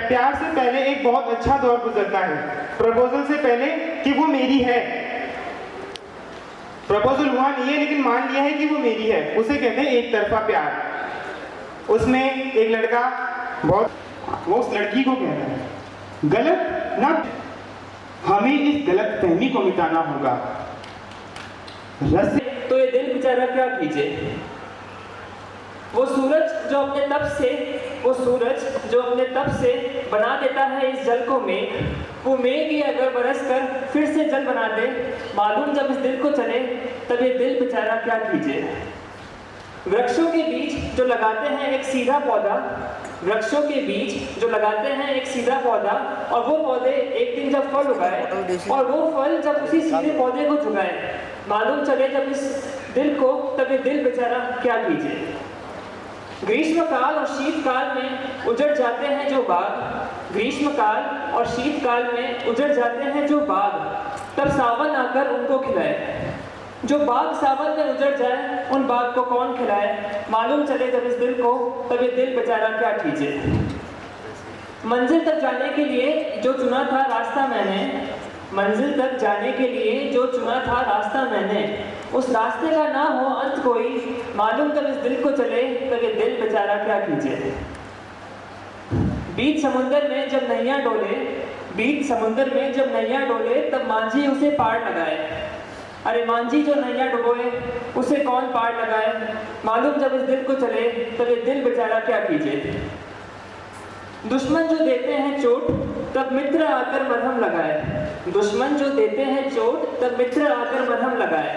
प्यार से पहले एक बहुत अच्छा दौर गुजरता है, प्रपोजल से पहले कि वो मेरी है। प्रपोजल हुआ नहीं है लेकिन मान लिया है कि वो मेरी है, उसे कहते हैं एक तरफा प्यार। उसमें एक लड़का वो उस लड़की को कहता है गलत ना, हमें इस गलत फहमी को मिटाना होगा। तो ये दिल बेचारा क्या कीजिए, वो सूरज जो अपने तप से बना देता है इस जल को मेघ, वो मेघ ही अगर बरस कर फिर से जल बना दे, मालूम जब इस दिल को चले तब ये दिल बेचारा क्या कीजिए। वृक्षों के बीच जो लगाते हैं एक सीधा पौधा, और वो पौधे एक दिन जब फल उगाए और वो फल जब उसी सीधे पौधे को झुकाए, मालूम चले जब इस दिल को तब ये दिल बेचारा क्या कीजिए। ग्रीष्म काल और शीतकाल में उजड़ जाते हैं जो बाग, तब सावन आकर उनको खिलाए। जो बाग सावन में उजड़ जाए उन बाग को कौन खिलाए, मालूम चले जब इस दिल को तब ये दिल बेचारा क्या कीजिए। मंजिल तक जाने के लिए जो चुना था रास्ता मैंने, उस रास्ते का ना हो अंत कोई, मालूम तब इस दिल को चले तब ये दिल बेचारा क्या कीजिए। बीच समुंदर में जब नैया डोले तब मांझी उसे पार लगाए। अरे मांझी जो नैया डुबोए उसे कौन पार लगाए, मालूम जब इस दिल को चले तब ये दिल बेचारा क्या कीजिए। दुश्मन जो देते हैं चोट तब मित्र आकर मरहम लगाए,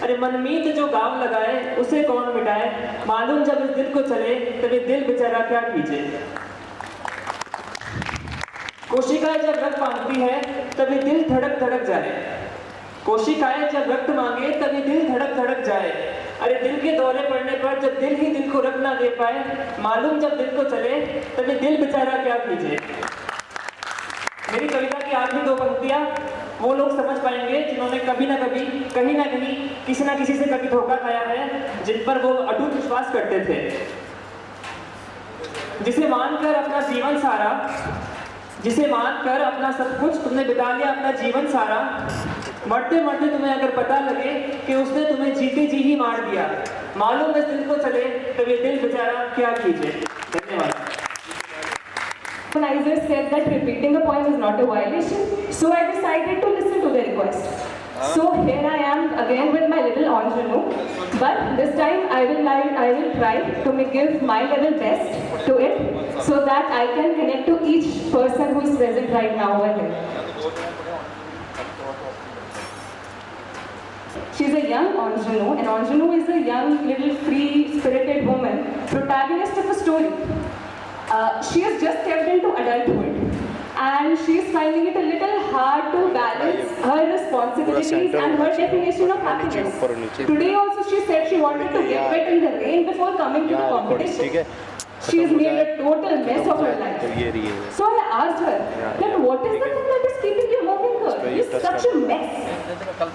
अरे मनमीत जो गाँव लगाए उसे कौन मिटाए, मालूम जब इस दिल को चले तब ये दिल बेचारा क्या कीजिए। कोशिकाएं जब रक्त मांगती है तब ये दिल धड़क जाए, कोशिकाएं जब रक्त मांगे तब ये दिल धड़क जाए, अरे दिल के दौरे पड़ने पर जब दिल ही दिल को रक्त ना दे पाए, मालूम जब दिल को चले तब ये दिल बेचारा क्या कीजिए। मेरी कविता की आखिरी दो पंक्तियां वो लोग समझ पाएंगे जिन्होंने कभी ना कभी कहीं ना कहीं किसी ना किसी से कभी धोखा खाया है, जिन पर वो अटूट विश्वास करते थे। जिसे मानकर अपना सब कुछ तुमने बिता लिया अपना जीवन सारा, मरते तुम्हें अगर पता लगे कि उसने तुम्हें जीते जी ही मार दिया, मालूम इस दिल को चले तब ये दिल बेचारा क्या कीजिए। धन्यवाद। Organizers said that repeating a poem is not a violation, so I decided to listen to their request. So here I am again with my little ingenue, but this time I will try to give my level best to it, so that I can connect to each person who is present right now over here. She's a young ingenue, and ingenue is a young, little, free-spirited woman, protagonist of a story. She has just stepped into adulthood, and she is finding it a little hard to balance her responsibilities and her definition of happiness. Today also she said she wanted to get wet in the rain before coming to the competition. She has made a total mess of her life. So I asked her that what is the thing that is keeping you moving her? It's such a mess.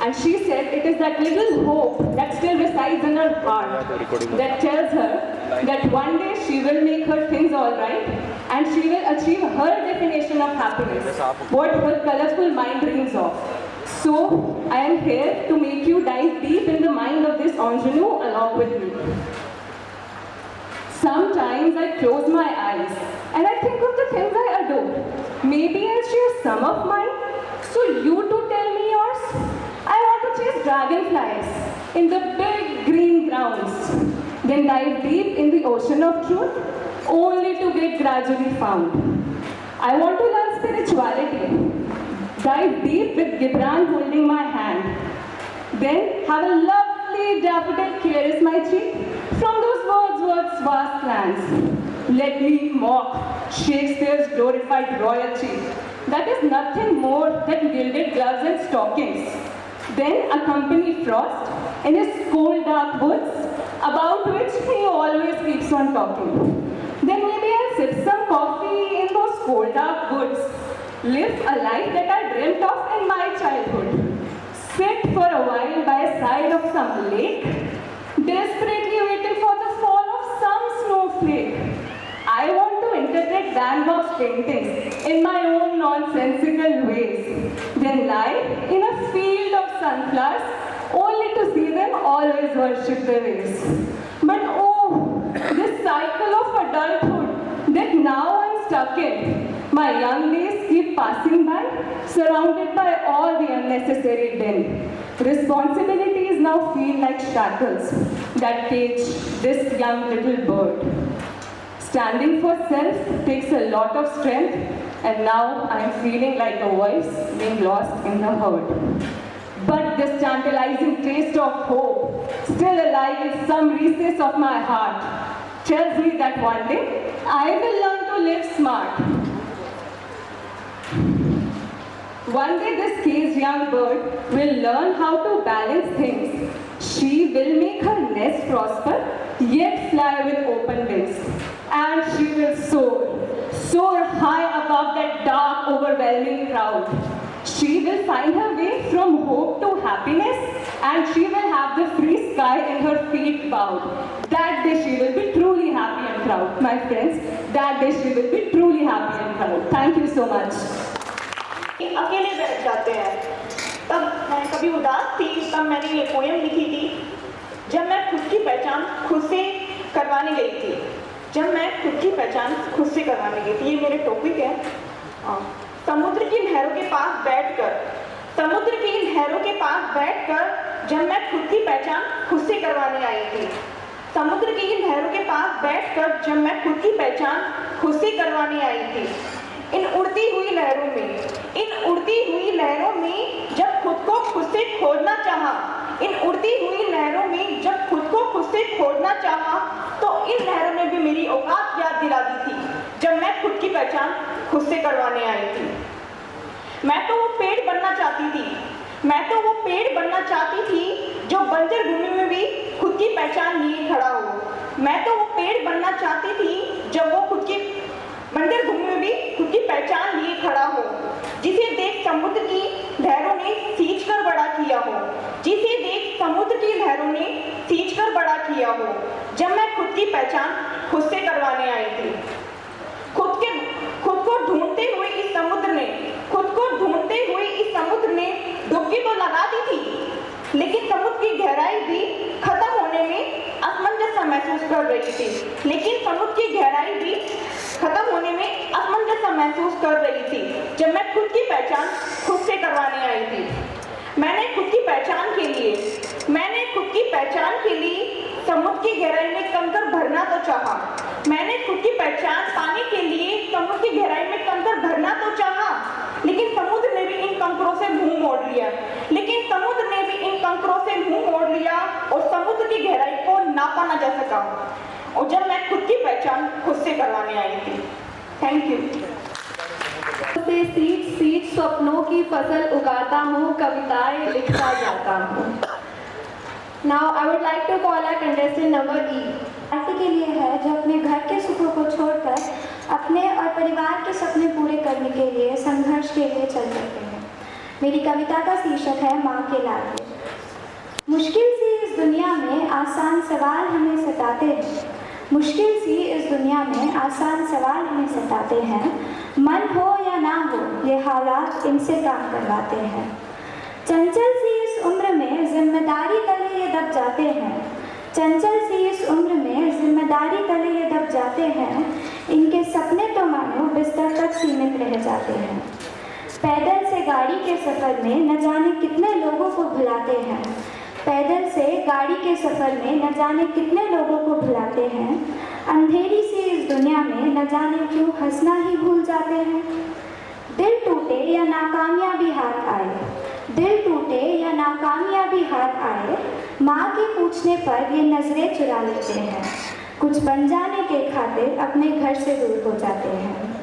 And she said it is that little hope that still resides in her heart that tells her that one day she will make her things all right and she will achieve her definition of happiness, what her colorful mind dreams of. So I am here to make you dive deep in the mind of this ingenue along with me. Sometimes I close my eyes and I think of the things I adore. Maybe I'll share some of mine, so you too tell me yours. I want to chase dragonflies in the big green grounds, then dive deep in the ocean of truth, only to get gradually found. I want to learn spirituality, dive deep with Gibran holding my hand, then have a lovely daffodil caress my cheek from those Wordsworth's vast lands. Let me mock Shakespeare's glorified royalty. That is nothing more than gilded gloves and stockings. Then accompany Frost in his cold dark woods, about which he always keeps on talking. Then maybe I'll sip some coffee in those cold dark woods, live a life that I dreamt of in my childhood. Sit for a while by the side of some lake, desperately waiting for the fall of some snowflake. I want to interpret Van Gogh's paintings in my own nonsensical ways, then lie in a field of sunflowers only to see them always worship the race. But oh, this cycle of adulthood that now I'm stuck in. My young days keep passing by, surrounded by all the unnecessary din. Responsibilities now feel like shackles that cage this young little bird. Standing for self takes a lot of strength, and now I'm feeling like a voice being lost in the herd. But this tantalizing taste of hope, still alive in some recess of my heart, tells me that one day I will learn to live smart. One day this caged young bird will learn how to balance things. She will make her nest prosper, yet fly with open wings. And she will soar high above that dark, overwhelming crowd. She will find her way from hope to happiness, and she will have the free sky in her feet bowed. That day she will be truly happy and proud. My friends, that day she will be truly happy and proud. Thank you so much. अकेले बैठ जाते हैं। तब मैं कभी उदास थी, तब मैंने ये पोएम लिखी थी। जब मैं खुद की पहचान खुद से करवाने गई थी, ये मेरे टॉपिक है। समुद्र की लहरों के पास बैठकर जब मैं खुद की पहचान खुद से करवाने आई थी। समुद्र की लहरों के पास बैठकर जब मैं खुद की पहचान खुद से करवाने आई थी। इन उड़ती हुई लहरों में जब खुद को खुद से खोजना चाहा, तो इन लहरों ने भी मेरी औकात याद दिला दी थी जब मैं खुद की पहचान खुद से करवाने आई थी। मैं तो वो पेड़ बनना चाहती थी जो बंजर भूमि में भी खुद की पहचान लिए खड़ा हो। मैं तो वो पेड़ बनना चाहती थी जब वो बंजर भूमि में भी खुद की पहचान लिए खड़ा हो, जिसे देख समुद्र की लहरों ने सींचकर बड़ा किया हो, जब मैं खुद की पहचान खुद से करवाने आई थी। खुद को ढूंढते हुए इस समुद्र ने डुबकी तो लगा दी थी, लेकिन समुद्र की गहराई भी खत्म होने में असमंजस महसूस कर रही थी। जब मैं खुद की पहचान खुद से करवाने आई थी। मैंने खुद की पहचान के लिए समुद्र की गहराई में कंकर भरना तो चाहा। मैंने खुद की पहचान पाने के लिए समुद्र की गहराई में कंकर भरना तो चाहा, लेकिन समुद्र ने भी इन कंकरों से मुंह मोड़ लिया और समुद्र की गहराई को नापा न जा सका। और जब मैं खुद की पहचान खुद से करवाने आई थी। Thank you. से सींच स्वप्नों की फसल उगाता हूँ, कविताएं लिखता जाता हूँ। Now I would like to call our contestant number E. ऐसे के लिए है जो अपने घर के सुखों को छोड़कर अपने और परिवार के सपने पूरे करने के लिए संघर्ष के लिए चल पड़ते हैं। मेरी कविता का शीर्षक है माँ के लाडले। मुश्किल सी इस दुनिया में आसान सवाल हमें सताते हैं। मन हो या ना हो, ये हालात इनसे काम करवाते हैं। चंचल सी इस उम्र में जिम्मेदारी तले ये दब जाते हैं। इनके सपने तो मानो बिस्तर तक सीमित रह जाते हैं। पैदल से गाड़ी के सफ़र में न जाने कितने लोगों को भुलाते हैं। अंधेरी सी इस दुनिया में न जाने क्यों हंसना ही भूल जाते हैं। दिल टूटे या नाकामयाबी हाथ आए, माँ के पूछने पर ये नजरें चुरा लेते हैं। कुछ बन जाने के खातिर अपने घर से दूर हो जाते हैं।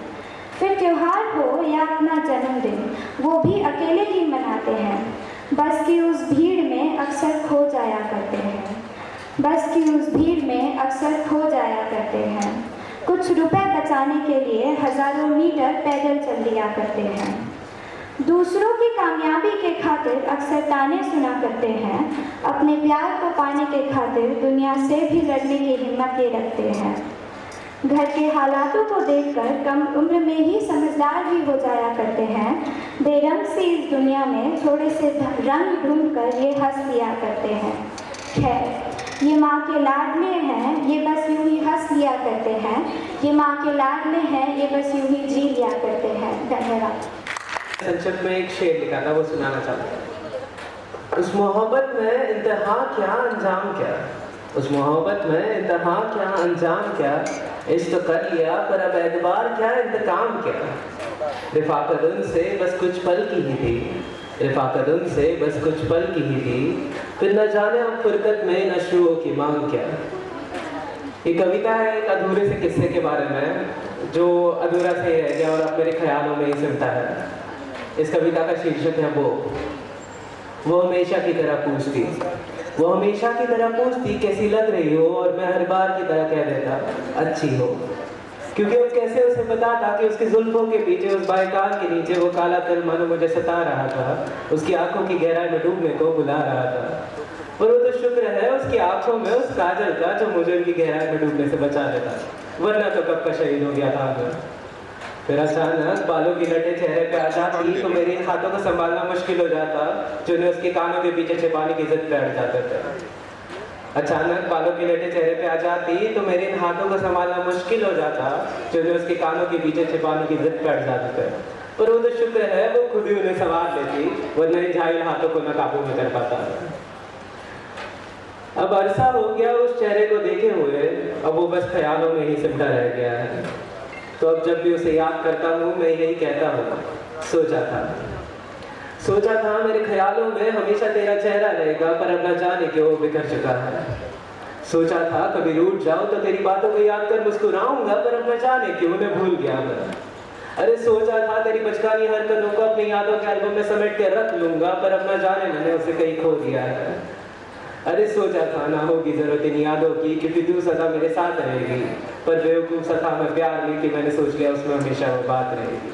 फिर त्योहार हो या अपना जन्मदिन, वो भी अकेले ही मनाते हैं। बस की उस भीड़ में अक्सर खो जाया करते हैं। कुछ रुपए बचाने के लिए हजारों मीटर पैदल चल दिया करते हैं। दूसरों की कामयाबी के खातिर अक्सर ताने सुना करते हैं। अपने प्यार को पाने के खातिर दुनिया से भी लड़ने की हिम्मत ये रखते हैं। घर के हालातों को देखकर कम उम्र में ही समझदार भी हो जाया करते हैं। बेरंग सी इस दुनिया में थोड़े से रंग ढूंढकर ये हंस लिया करते हैं। खैर, ये माँ के लाडले हैं, ये बस यूं ही हंस लिया करते हैं। ये माँ के लाडले हैं, ये बस यूं ही जी लिया करते हैं। धन्यवाद। संक्षिप्त में एक शेर लिखा था, वो सुनाना चाहता हूँ। उस मोहब्बत में इंतहा क्या अंजाम क्या, उस मोहब्बत में इंतहा क्या अंजाम क्या, इश्क कर लिया पर अब एतबार क्या इंतकाम क्या। रिफाकत उनसे बस कुछ पल की ही थी, रिफाकत उनसे बस कुछ पल की ही थी, फिर न जाने अब फुरकत में नशुओं की मांग क्या। ये कविता है एक अधूरे से किस्से के बारे में जो अधूरा से ही रह गया और अब मेरे ख्यालों में ही सिमटा है। इस कविता का शीर्षक है वो हमेशा की तरह पूछती, वो हमेशा की तरह पूछती कैसी लग रही हो, और मैं हर बार की तरह कह देता अच्छी हो। क्योंकि अब कैसे उसे बताता कि उसकी जुल्फों के पीछे, उस बाइकार के नीचे वो काला तिल मानो मुझे सता रहा था, उसकी आंखों की गहराई में डूबने को बुला रहा था। पर वो तो शुक्र है उसकी आंखों में उस काजल का जो मुझे उनकी गहराई में डूबने से बचा लेता, वरना तो कब का शहीद हो गया था मैं। फिर अचानक बालों की लटें चेहरे पे आ जाती तो मेरे इन हाथों को संभालना मुश्किल हो जाता, जिन्हें उसके कानों के पीछे छिपाने की जिद पे अड़ जाते थे। अचानक बालों की लटें चेहरे पे आ जाती तो मेरे इन हाथों को संभालना मुश्किल हो जाता, जिन्हें उसके कानों के पीछे छिपाने की जिद पे अड़ जाते थे। पर वो तो शुक्र है वो खुद ही उन्हें संभाल लेती, वरना इन झाइल हाथों को न काबू में कर पाता। अब अरसा हो गया उस चेहरे को देखे हुए, अब वो बस ख्यालों में ही सिमटा रह गया है। तो अब जब भी उसे याद करता हूँ मैं यही कहता हूँ, सोचा था मेरे ख्यालों में हमेशा तेरा चेहरा रहेगा, पर अब न जाने क्यों वो बिखर चुका है। सोचा था कभी रूठ जाऊं तो तेरी बातों को याद कर मुस्कुराऊंगा, पर अब न जाने क्यों उन्हें भूल गया मैं। अरे सोचा था तेरी बचकानी हरकतों को अपनी यादों के एल्बम में समेट के रख लूंगा, पर अब न जाने मैंने उसे कहीं खो दिया है। अरे सोचा था ना होगी जरूरत इन यादों की, क्योंकि तू सदा मेरे साथ रहेगी, पर बेवकूफ सा था मैं प्यार में कि मैंने सोच लिया उसमें हमेशा वो बात रहेगी।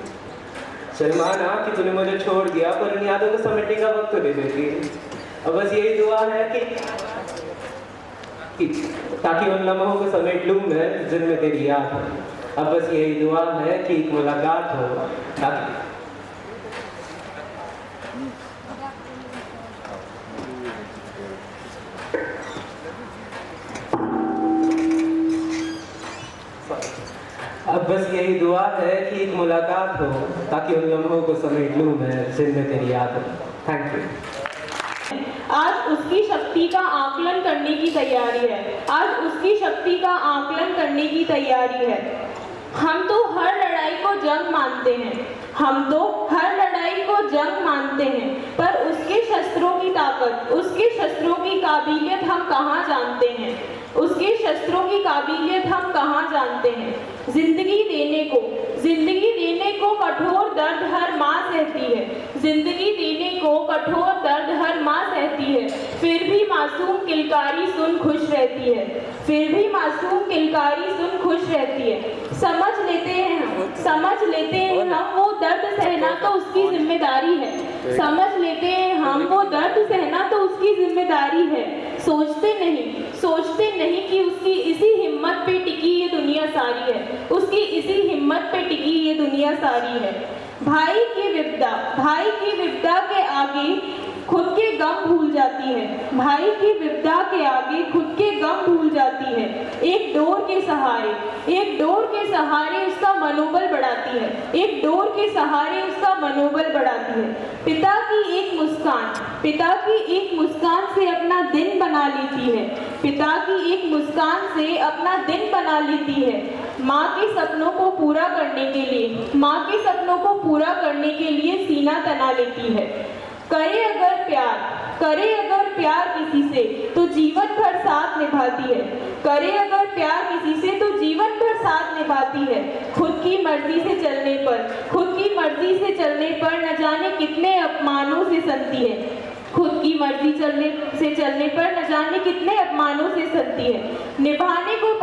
शर्माना कि तूने मुझे छोड़ दिया, पर इन यादों को समेटने का वक्त तो दे देती। अब बस यही दुआ है कि ताकि उन लम्हों को समेट लूं मैं जिनमें तेरी याद हो। अब बस यही दुआ है कि एक मुलाकात हो, ताकि अब बस यही दुआ है कि एक मुलाकात हो, ताकि उन लम्हों को समेट लूं मैं जिनमें तेरी याद हो। Thank you. आज उसकी शक्ति का आकलन करने की तैयारी है, आज उसकी शक्ति का आकलन करने की तैयारी है। हम तो हर लड़ाई को जंग मानते हैं, हम तो हर लड़ाई को जंग मानते हैं, पर उसके शस्त्रों की ताकत, उसके शस्त्रों की काबिलियत हम कहाँ जानते हैं, उसके शस्त्रों की काबिलियत हम कहाँ जानते हैं। जिंदगी देने को कठोर दर्द हर माँ सहती है, जिंदगी देने को कठोर दर्द हर माँ सहती है, फिर भी मासूम किलकारी सुन खुश रहती है, फिर भी मासूम किलकारी सुन खुश रहती है। समझ लेते हैं हम वो दर्द सहना तो उसकी जिम्मेदारी है, समझ लेते हैं हम वो दर्द सहना तो उसकी जिम्मेदारी है। सोचते नहीं कि उसकी इसी हिम्मत पे टिकी ये दुनिया सारी है, उसकी इसी हिम्मत पे टिकी ये दुनिया सारी है। भाई की विपदा के आगे खुद के गम भूल जाती है, भाई की विपदा के आगे खुद के गम भूल जाती है। एक डोर के सहारे उसका मनोबल बढ़ाती है, एक डोर के सहारे उसका मनोबल बढ़ाती है। पिता की एक मुस्कान से अपना दिन बना लेती है, पिता की एक मुस्कान से अपना दिन बना लेती है। माँ के सपनों को पूरा करने के लिए सीना तना लेती है। करे अगर प्यार किसी से तो जीवन भर साथ निभाती है, करे अगर प्यार किसी से तो जीवन भर साथ निभाती है। खुद की मर्जी से चलने पर न जाने कितने अपमानों से सनती है, खुद की मर्जी से चलने पर न जाने कितने अपमानों से सनती है। निभाने को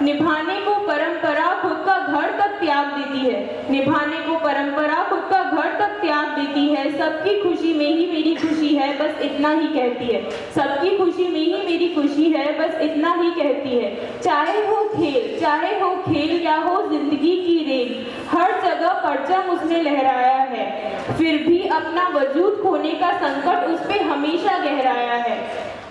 निभाने को परंपरा खुद का घर तक त्याग देती है, निभाने को परंपरा खुद का घर तक त्याग देती है। सबकी खुशी में ही मेरी खुशी है, बस इतना ही कहती है। सबकी खुशी में ही मेरी खुशी है, बस इतना ही कहती है। चाहे हो खेल या हो जिंदगी की रेल, हर जगह परचम उसने लहराया है। फिर भी अपना वजूद खोने का संकट उस पे हमेशा गहराया है।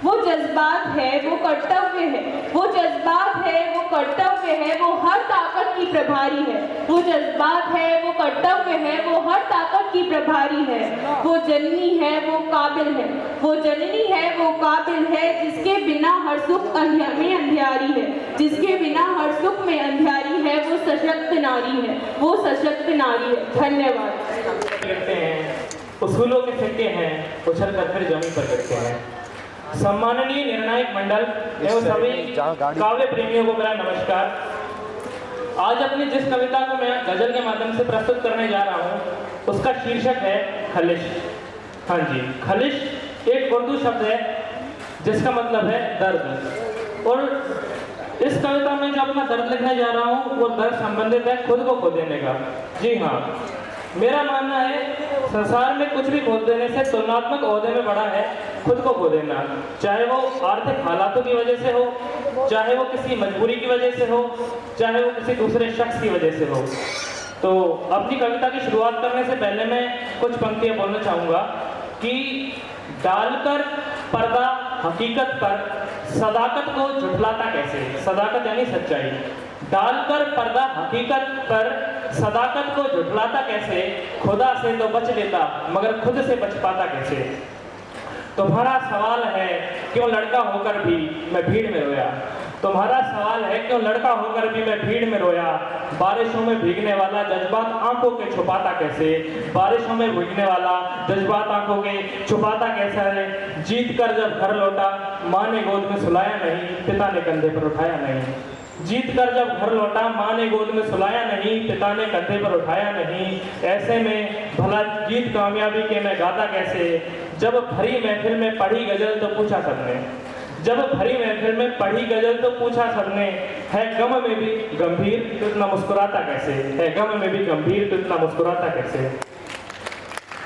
वो जज्बात है, वो कर्तव्य है, वो जज्बात है, वो कर्तव्य है, वो हर ताकत की प्रभारी है। वो जज्बात है, वो कर्तव्य है, वो हर ताकत की प्रभारी है। वो जननी है, वो काबिल है, वो जननी है, वो काबिल है, जिसके बिना हर सुख में अंधियारी है, जिसके बिना हर सुख में अंधियारी है। वो सशक्त नारी है, वो सशक्त नारी है। धन्यवाद। करते हैं, उसूलों के सिक्के हैं, उछल कर फिर जमीन पर गिरते हैं। सम्माननीय निर्णायक मंडल एवं सभी काव्य प्रेमियों को मेरा नमस्कार। आज अपनी जिस कविता को मैं गजल के माध्यम से प्रस्तुत करने जा रहा हूँ उसका शीर्षक है खलिश। हाँ जी, खलिश एक उर्दू शब्द है जिसका मतलब है दर्द। और इस कविता में जो अपना दर्द लिखने जा रहा हूँ वो दर्द संबंधित है खुद को खो देने का। जी हाँ, मेरा मानना है संसार में कुछ भी खो देने से तुलनात्मक ओहदे में बड़ा है खुद को खो देना, चाहे वो आर्थिक हालातों की वजह से हो, चाहे वो किसी मजबूरी की वजह से हो, चाहे वो किसी दूसरे शख्स की वजह से हो। तो अपनी कविता की शुरुआत करने से पहले मैं कुछ पंक्तियां बोलना चाहूँगा कि डालकर पर्दा हकीकत पर सदाकत को झुठलाता कैसे। सदाकत यानी सच्चाई। डालकर पर्दा हकीकत पर सदाकत को झुठलाता कैसे, खुदा से तो बच लेता मगर खुद से बच पाता कैसे। तुम्हारा सवाल है क्यों लड़का होकर भी मैं भीड़ में रोया। तुम्हारा सवाल है क्यों लड़का होकर भी मैं भीड़ में रोया। बारिशों में भीगने वाला जज्बात आंखों के छुपाता कैसे। बारिशों में भीगने वाला जज्बात आंखों के छुपाता कैसा है। जीत कर जब घर लौटा माँ ने गोद में सुलाया नहीं, पिता ने कंधे पर उठाया नहीं। जीत कर जब घर लौटा माँ ने गोद में सुलाया नहीं, पिता ने कंधे पर उठाया नहीं। ऐसे में भला गीत कामयाबी के मैं गाता कैसे। जब भरी महफिल में पढ़ी गजल तो पूछा सबने, जब भरी महफिल में पढ़ी गजल तो पूछा सबने, है गम में भी गंभीर तो इतना मुस्कुराता कैसे। है गम में भी गंभीर तो इतना मुस्कुराता कैसे।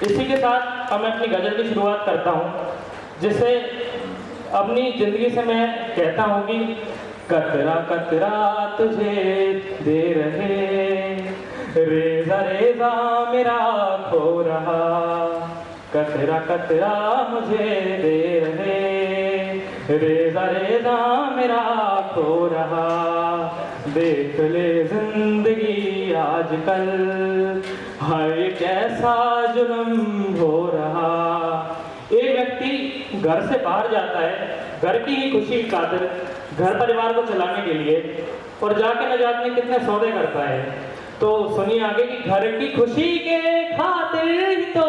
इसी के साथ अब मैं अपनी गजल की शुरुआत करता हूँ, जिसे अपनी जिंदगी से मैं कहता हूँ कि कतरा कतरा तुझे दे रहे, रेजा रेजा मेरा खो रहा। कतरा कतरा मुझे दे रहे, रेजा रेजा मेरा खो रहा। देख ले जिंदगी आजकल, हाय कैसा जुल्म हो रहा। एक व्यक्ति घर से बाहर जाता है घर की ही खुशी की खातिर, घर परिवार को चलाने के लिए, और जाके न जाने कितने सौदे करता है। तो सुनिए आगे कि घर की खुशी के खातिर ही तो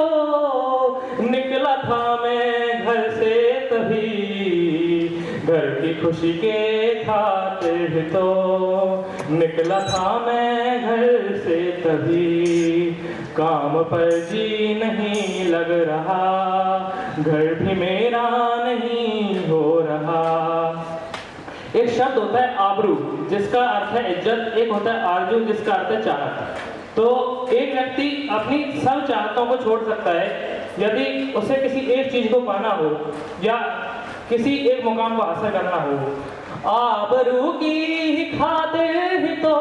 निकला था मैं घर से तभी। घर की खुशी के खातिर ही तो निकला था मैं घर से तभी। काम पर जी नहीं लग रहा, घर भी मेरा नहीं हो रहा। एक शब्द होता है आबरू जिसका अर्थ है इज्जत, एक होता है आरजू जिसका अर्थ है चाहत। तो एक व्यक्ति अपनी सब चाहतों को छोड़ सकता है यदि उसे किसी एक चीज को पाना हो या किसी एक मुकाम को हासिल करना हो। आबरू की खातिर ही तो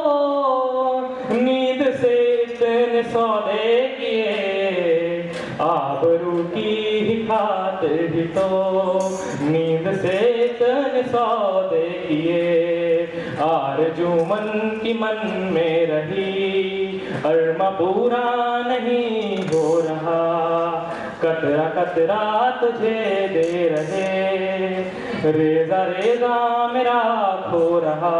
नींद से इतने सौदे किए। आबरू की खातिर ही तो नींद से इतने सौदे किए। आरज़ू मन की मन में रही, अरमा पूरा नहीं हो रहा। कतरा कतरा तुझे दे रहे, रेजा रेजा मेरा खो रहा।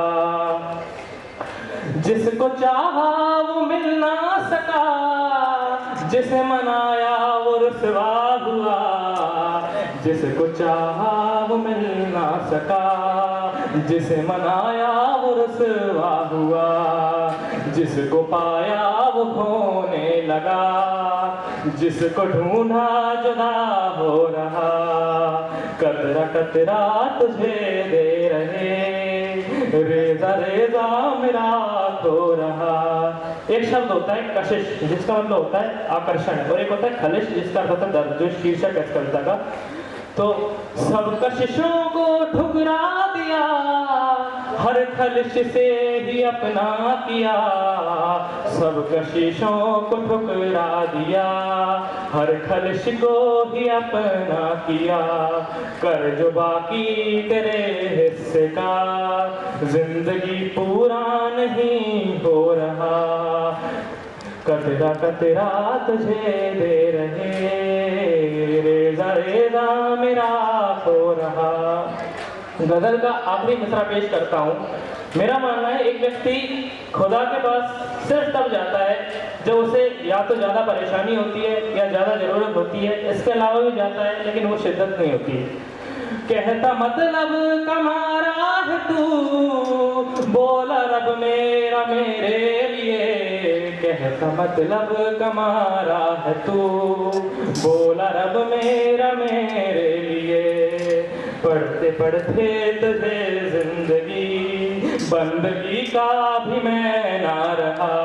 जिसको चाहा वो मिल ना सका, जिसे मनाया वो रुसवा हुआ। जिसको चाहा वो मिल ना सका, जिसे मनाया वो रुसवा हुआ। जिसको पाया वो खोने लगा, जिसको ढूंढा जुदा हो रहा। कतरा कतरा तुझे दे रहे, रेजा रेजा मेरा खो रहा। एक शब्द होता है कशिश, जिसका मतलब होता है आकर्षण, और एक होता है खलिश, जिसका अर्थ होता है दर्द, जो शीर्षक है इस कविता का। तो सब कशिशों को ठुकरा दिया, हर खलिश से ही अपना किया। सब कशिशों को ठुकरा दिया, हर खलिश को ही अपना किया। कर जो बाकी तेरे हिस्से का, जिंदगी पूरा नहीं हो रहा। कतरा कतरा तुझे दे रहे, रेजा रेजा मेरा खो रहा। गजल का आखिरी मिसरा पेश करता हूँ। मेरा मानना है एक व्यक्ति खुदा के पास सिर्फ तब जाता है जब उसे या तो ज़्यादा परेशानी होती है या ज़्यादा ज़रूरत होती है, इसके अलावा भी जाता है लेकिन वो शिद्दत नहीं होती है। कहता मतलब कमारा है तू, बोला रब मेरा मेरे लिए। कहता मतलब कमारा है तू, बोला रब मेरा मेरे लिए। पढ़ते पढ़ते तुझे जिंदगी बंदगी का भी मैं ना रहा।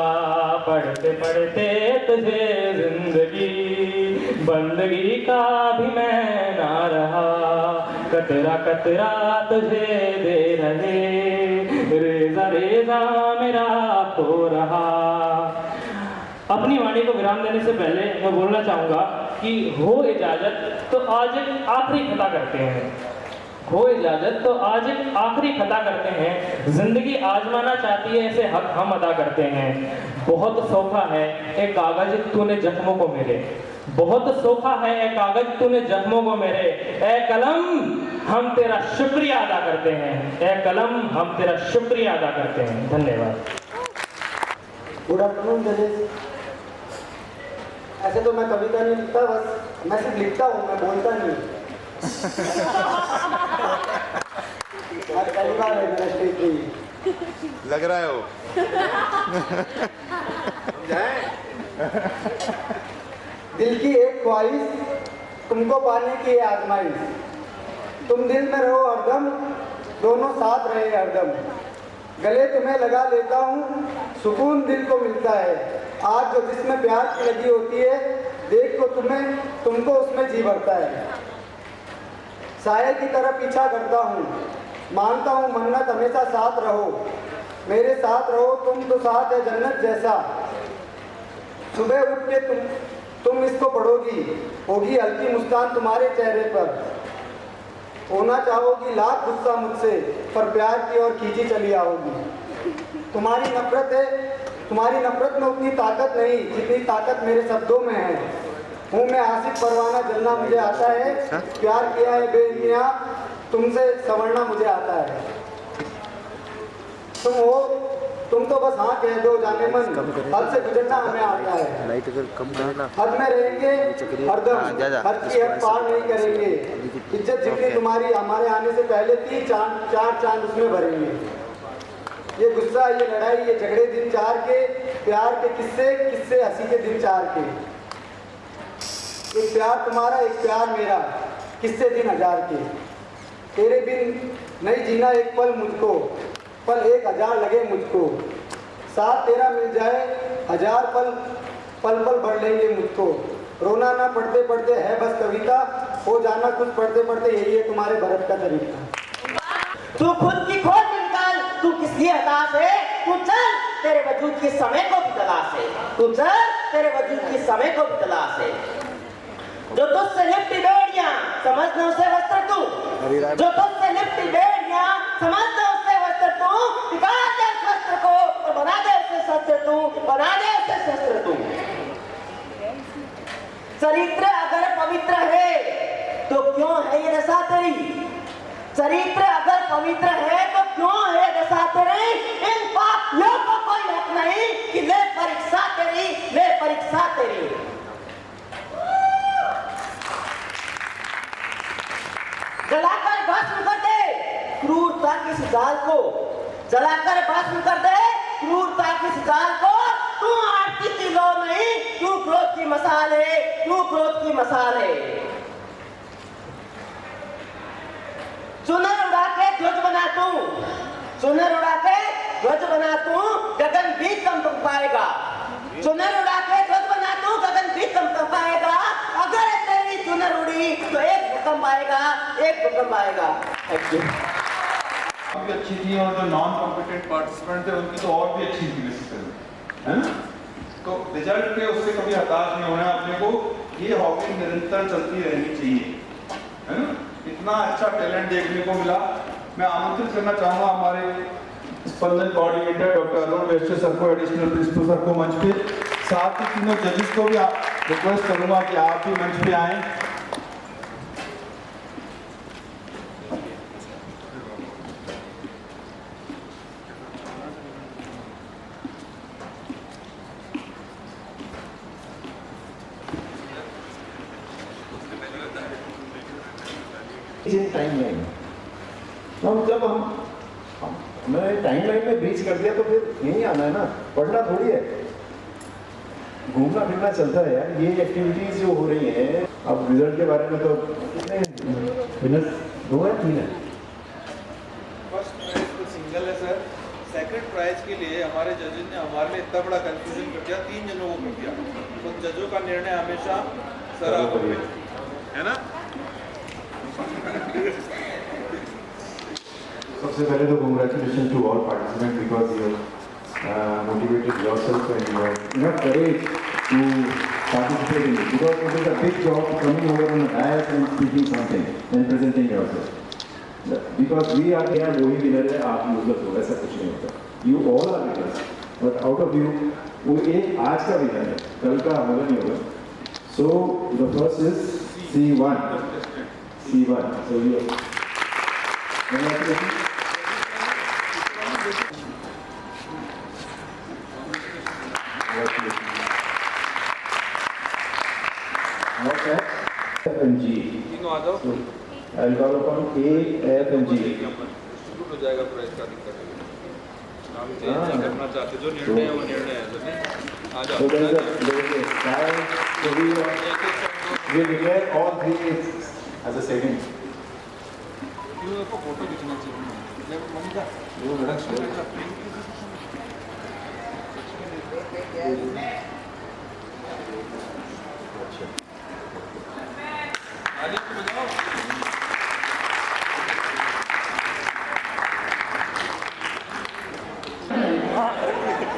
पढ़ते पढ़ते तुझे जिंदगी बंदगी का भी मैं ना रहा। कतरा कतरा तुझे दे रहे, रेजा रेजा मेरा खो रहा। अपनी वाणी को विराम देने से पहले मैं बोलना चाहूँगा कि हो इजाजत तो आज एक आखिरी खता करते हैं, हो इजाजत तो आज एक आखिरी खता करते हैं। जिंदगी आजमाना चाहती है, ऐसे हक हम अदा करते हैं। बहुत सोखा है एक कागज तूने जख्मों को मेरे, बहुत सोखा है ए कागज तूने जख्मों को मेरे। ए कलम हम तेरा शुक्रिया अदा करते हैं, ए कलम हम तेरा शुक्रिया अदा करते हैं। धन्यवाद। गुड आफ्टरनून जजेस। ऐसे तो मैं कविता नहीं लिखता, बस मैं सिर्फ लिखता हूँ, मैं बोलता नहीं। आज पहली बार है मेरा स्टेज पे लग रहा है वो दिल की एक ख्वाहिश तुमको पाने की ये आजमाइश। तुम दिल में रहो हरदम, दोनों साथ रहे हरदम। गले तुम्हें लगा लेता हूँ, सुकून दिल को मिलता है। आज जो जिसमें प्यार की लगी होती है, देख को तुमको उसमें जी भरता है। साये की तरह पीछा करता हूँ, मानता हूँ मन्नत हमेशा साथ रहो। मेरे साथ रहो तुम तो साथ है जन्नत जैसा। सुबह उठ के तुम इसको पढ़ोगी, होगी हल्की मुस्कान तुम्हारे चेहरे पर। होना चाहोगी लाख गुस्सा मुझसे, पर प्यार की ओर खींची चली आओगी। तुम्हारी नफरत में उतनी ताकत नहीं जितनी ताकत मेरे शब्दों में है। हूँ मैं आशिक परवाना, जलना मुझे आता है। प्यार किया है बेइंतहा, तुमसे संवरना मुझे आता है। तुम तो बस हाँ कह दो जाने मन, हद से गुजरना हमें आता है। लाइट अगर कम करना, हद में रहेंगे हरदम, हद की हद पार नहीं करेंगे। इज्जत जितनी तुम्हारी हमारे आने से पहले थी, चार चांद उसमें भरेंगे। ये गुस्सा, ये लड़ाई, ये झगड़े दिन चार के, प्यार के किस्से हंसी के दिन चार के। एक प्यार तुम्हारा एक प्यार मेरा, किस्से दिन हजार के। तेरे बिन नहीं जीना एक पल मुझको, पल 1000 लगे मुझको। साथ तेरा मिल जाए 1000 पल भर लेंगे मुझको। रोना ना पढ़ते पढ़ते है बस कविता, हो जाना कुछ पढ़ते पढ़ते यही है तुम्हारे भरत का तरीका। तू खुद की खोज निकाल, तू किसकी हताश है। तू चल तेरे वजूद की समय को भी तलाश है। तू चल तेरे वजूद की समय को भी तलाश है। जो तुझसे लिपटी बेड़ियां समझना उसे वस्त्र तू, जो तुझसे लिपटी बेड़ियां समझना उसे वस्त्र तू। निकाल दे उस वस्त्र को और बना दे उसे शस्त्र तू, बना दे उसे शस्त्र तू। चरित्र अगर पवित्र है तो क्यों है ये दशा तेरी। चरित्र अगर पवित्र है तो क्यों है दशा तेरी। इन पापियों को कोई हक नहीं कि ले परीक्षा तेरी, ले परीक्षा तेरी। जलाकर भस्म कर दे क्रूरता की इस जाल को, जलाकर भस्म कर दे क्रूरता की इस जाल को। तू आरती की लो नहीं, तू क्रोध की मसाल है, तू क्रोध की मसाल है। चुनर उड़ा के ध्वज बना तू, चुनर उड़ा के ध्वज बना तू गगन भी कम पाएगा। चुनर उड़ा के ध्वज बना तू गगन भी कम पाएगा। अगर तेरी चुनर उड़ी तो एक भूकंप आएगा, एक भूकंप आएगा। Thank you. भी अच्छी थी और जो नॉन कॉम्पिटेंट पार्टिसिपेंट थे उनकी तो और भी अच्छी थी बेसिकली, है ना? तो रिजल्ट पे उससे कभी हताश नहीं होना अपने को। ये हॉकी निरंतर चलती रहनी चाहिए, है ना? इतना अच्छा टैलेंट देखने को मिला। मैं आमंत्रित करना चाहूँगा हमारे स्पंदन कोऑर्डिनेटर डॉक्टर अरुण वैश्य सर को, एडिशनल प्रिंसिपल सर को मंच पे, साथ ही तीनों जजेस को भी रिक्वेस्ट करूँगा कि आप भी मंच पे आएँ। टाइमलाइन हम जब हमने टाइमलाइन में ब्रीच कर दिया तो फिर यहीं आना है ना, पढ़ना थोड़ी है, घूमना फिरना चलता है यार। ये एक्टिविटीज जो हो रही हैं, अब रिजल्ट के बारे में तो कितने विनर्स 2 है 3 है? फर्स्ट प्राइज तो सिंगल है सर। सेकंड प्राइज के लिए हमारे जजेस ने हमारे लिए इतना बड़ा कंफ्यूजन कर दिया, 3 जनों को कर दिया। तो जजों का निर्णय हमेशा सर आप है ना। सबसे पहले तो congratulations to all participants because you motivated yourself and you have enough courage to participate in it, because it is a big job coming over on a dais and speaking something and presenting yourself. Because we are here, वो ही winner है, आप losers हो, ऐसा कुछ नहीं होता। You all are winners, but out of you वो एक आज का winner है, कल का होगा नहीं होगा। So the first is C1. So you congratulations. What's that? F and G. तीनों आ जाओ। So I'll call upon A, F and G. शुरू हो जाएगा प्राइज का, दिक्कत है। हम चेंज नहीं करना चाहते, जो निर्णय है वो निर्णय है। आ जाओ। So there is a style. So we declare all 3 as a second. Photo खींचना चाहिए मम्मी का वो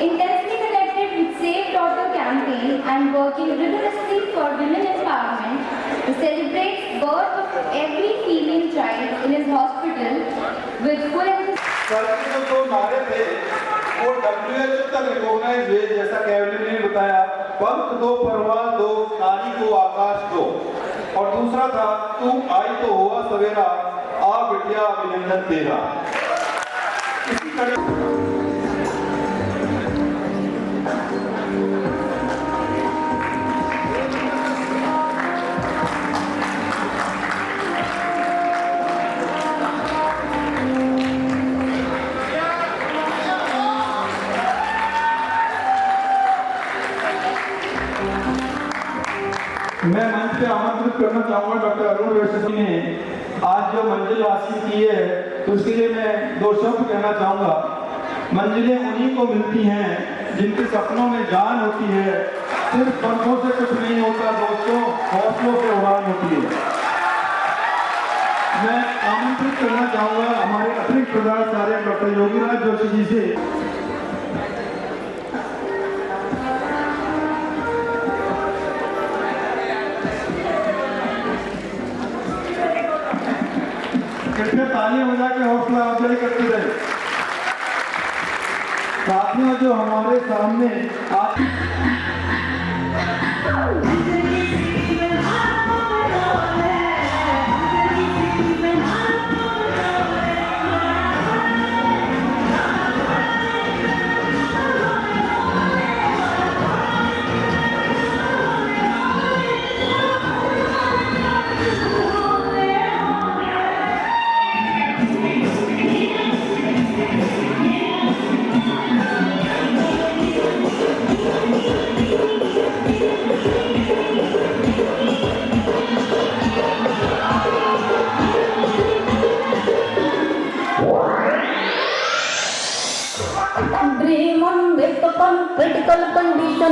Intensely connected with Save Daughter campaign and working rigorously for women empowerment, to celebrate birth of every female child in his hospital with full sir के जो नारे थे वो WHO तक रिकॉग्नाइज हुए, जैसा कैबिनेट ने बताया। पंख दो, परवान दो, नारी को आकाश दो। और दूसरा था तू आई तो हुआ सवेरा, आ बिटिया अभिनंदन तेरा। इसी तरह मैं मंच पे आमंत्रित करना चाहूंगा डॉक्टर अरुण वैश्य जी ने आज जो मंजिल हासिल की है, तो उसके लिए मैं 2 शब्द कहना चाहूंगा। मंजिलें उन्हीं को मिलती हैं जिनके सपनों में जान होती है। सिर्फ पंखों से कुछ नहीं होता दोस्तों, हौसलों से उड़ान होती है। मैं आमंत्रित करना चाहूंगा हमारे अतिरिक्त प्रधान कार्य डॉक्टर योगीराज जोशी जी से। कृपया तालियां बजा के हौसला अफजाई करते रहे। साथियों, जो हमारे सामने आज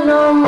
सनम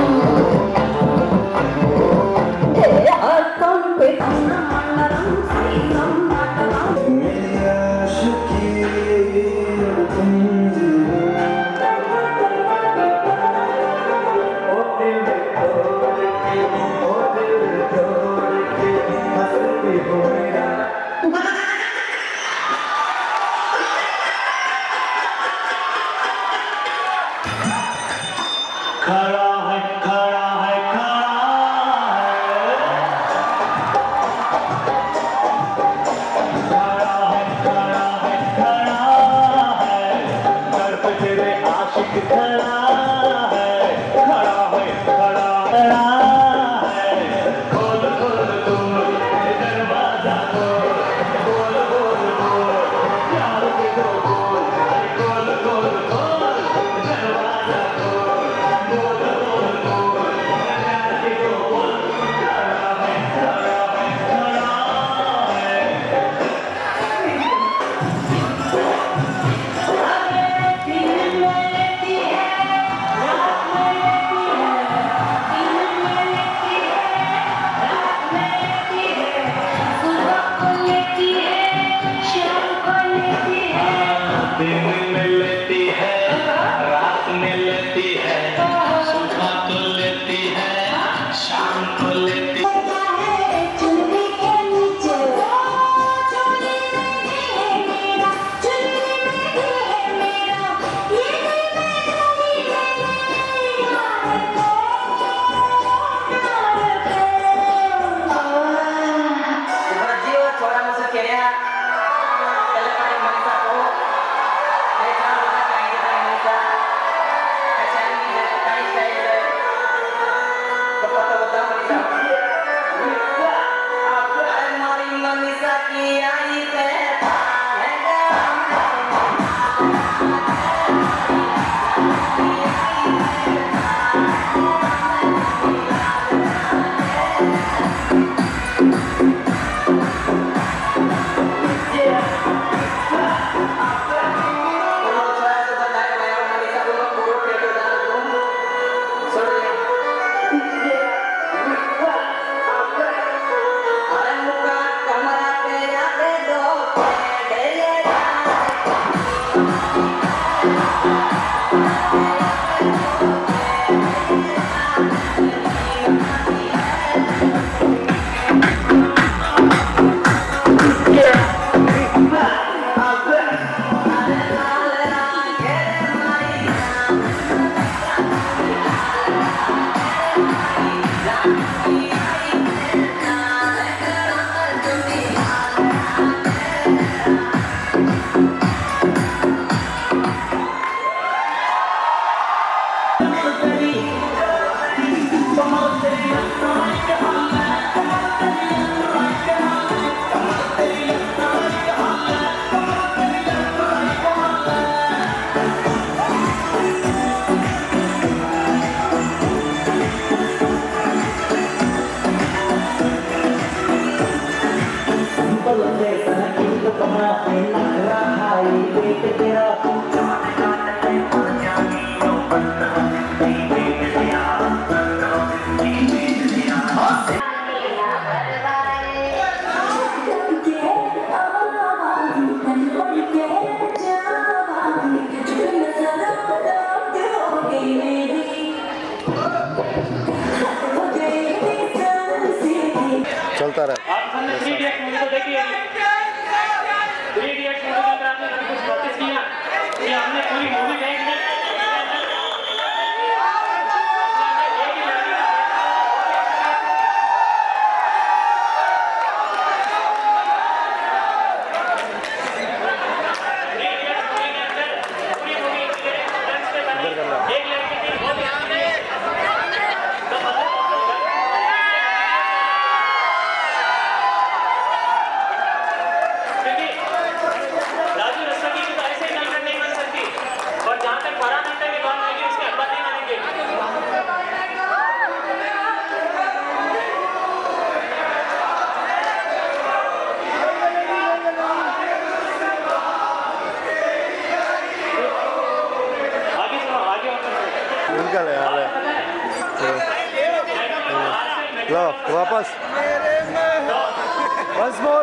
चलता रहा। आप हमने 3 इडियट्स मूवी को देखिए। 3 इडियट्स मूवी के अंदर आपने कभी कुछ नोटिस किया कि हमने पूरी मूवी देख ली, लो वापस once more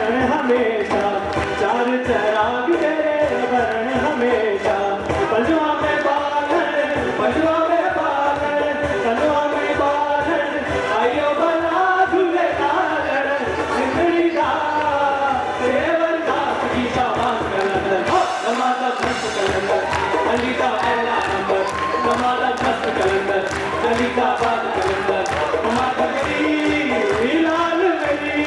वर्ण हमेशा, चार चराग तेरे वर्ण हमेशा। पंजवा में बाधन, पंजवा में बाधन, पंजवा में बाधन, आयो बना झूले कागड़, जिंदड़ी का देवर का गीता बात कलंदर, नमाज़ मस्त कलंदर, अली का पहला नंबर, नमाज़ मस्त कलंदर, अली का बात कलंदर, हमारा गली लाल गली।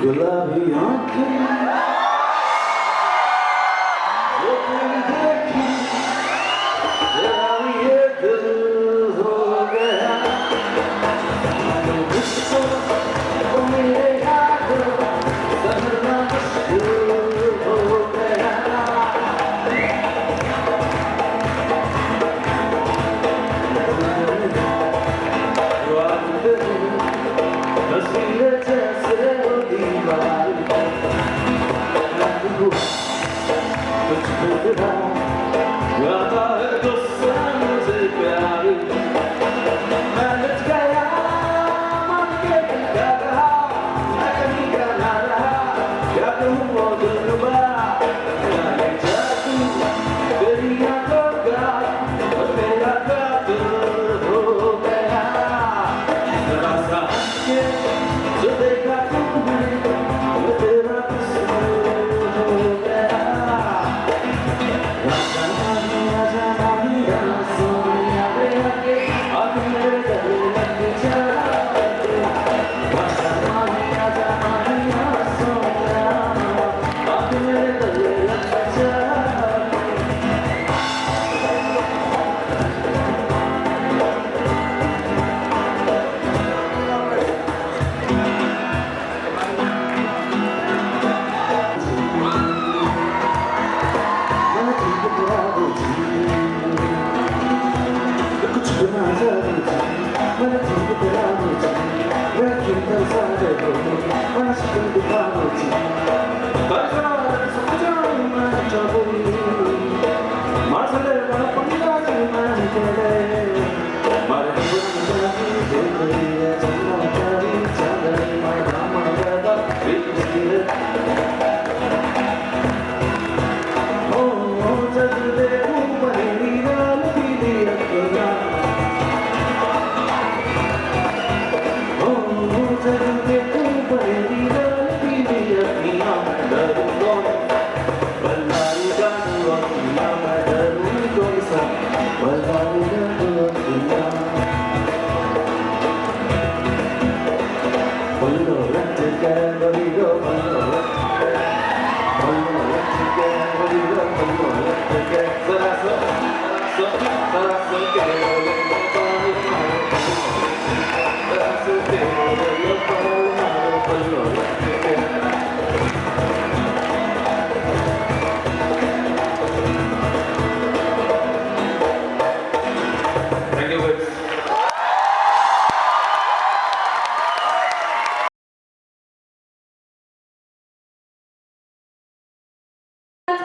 गुलाबी आंखें जो तेरी देखी तेरा ये दिल हो गया मुझको वो मेरे याद समझना मुश्किल हो गया तस्वीरें जैसे वो दीवार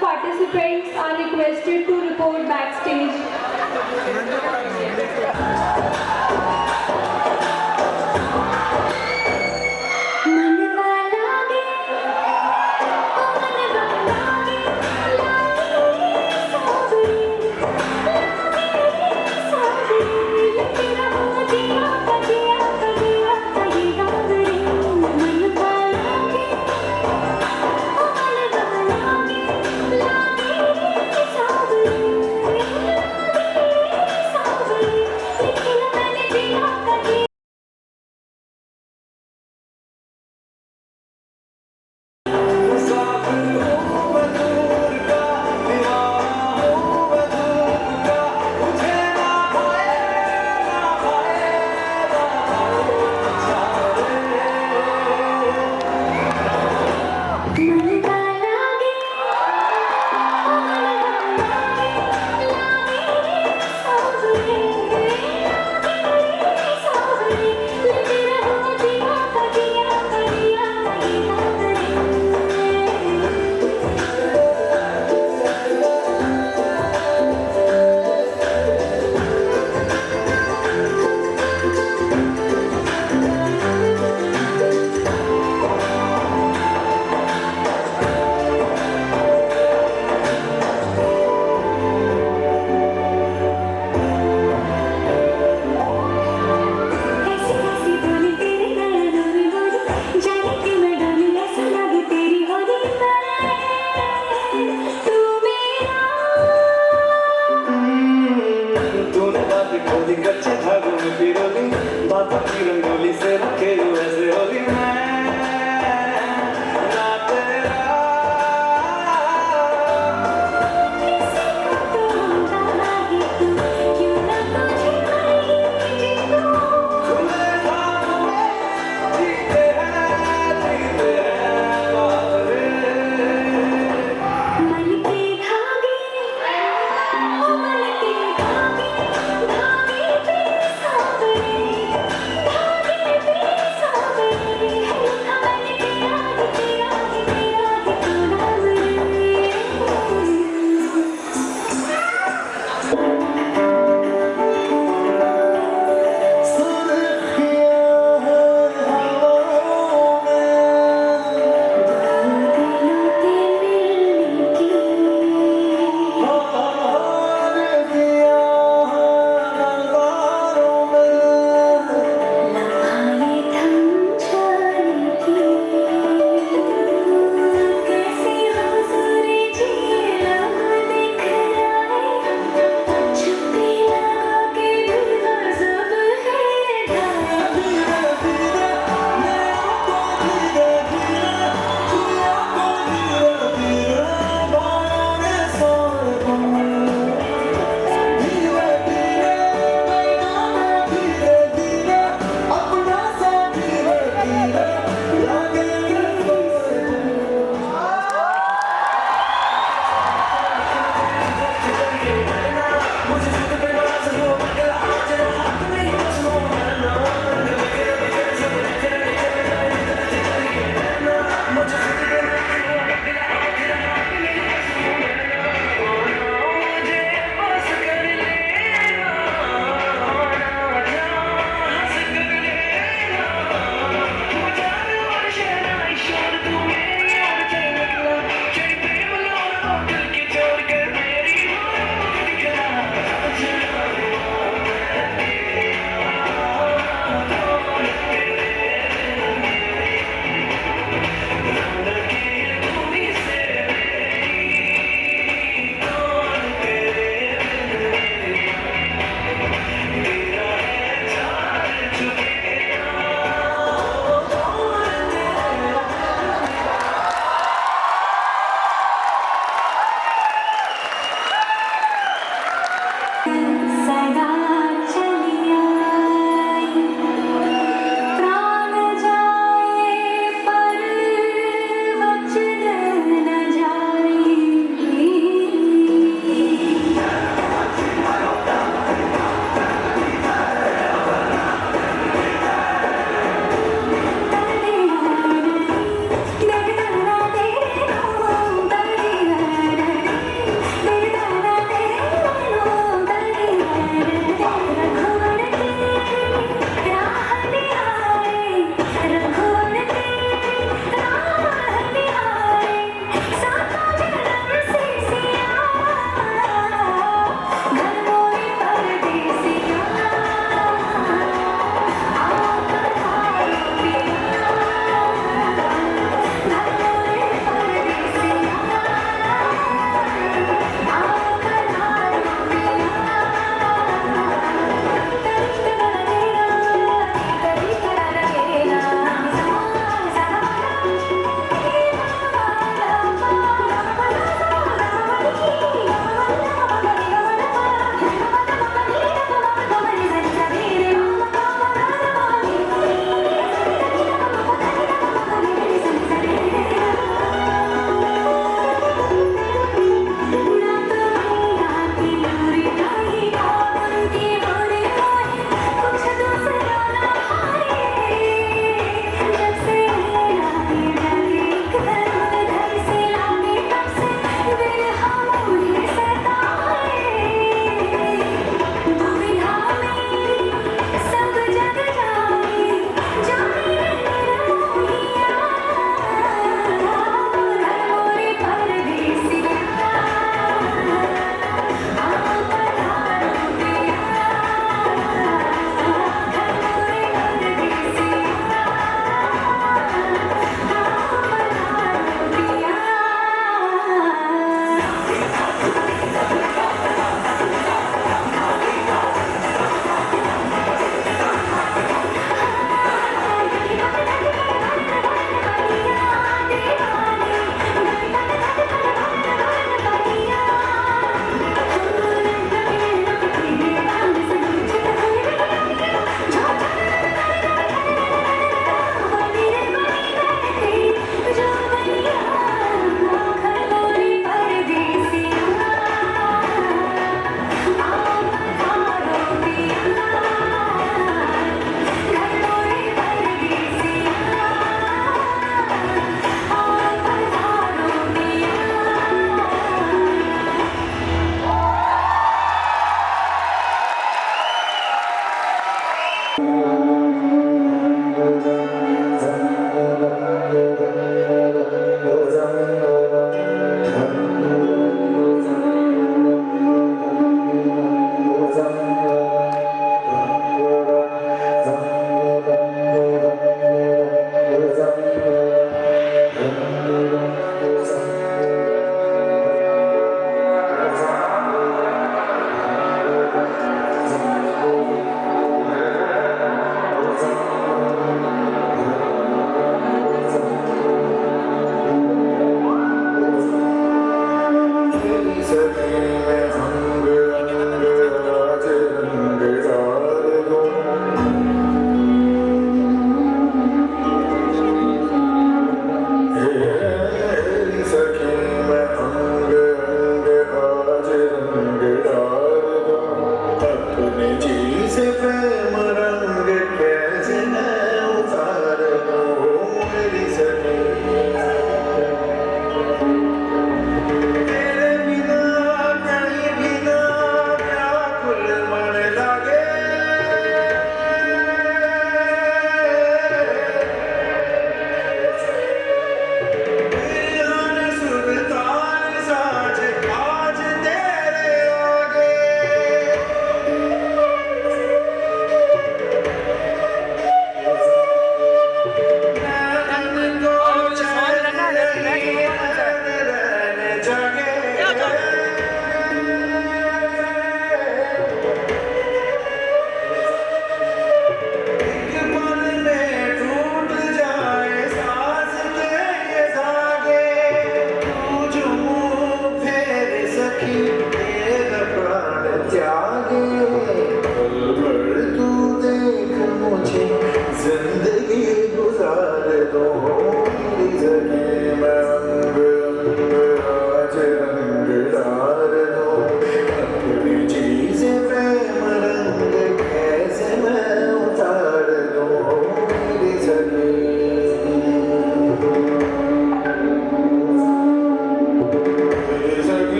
Participants are requested to report backstage. Thank you.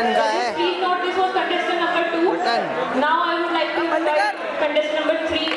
Please note this was contestant number 2. Now I would like to invite contestant number 3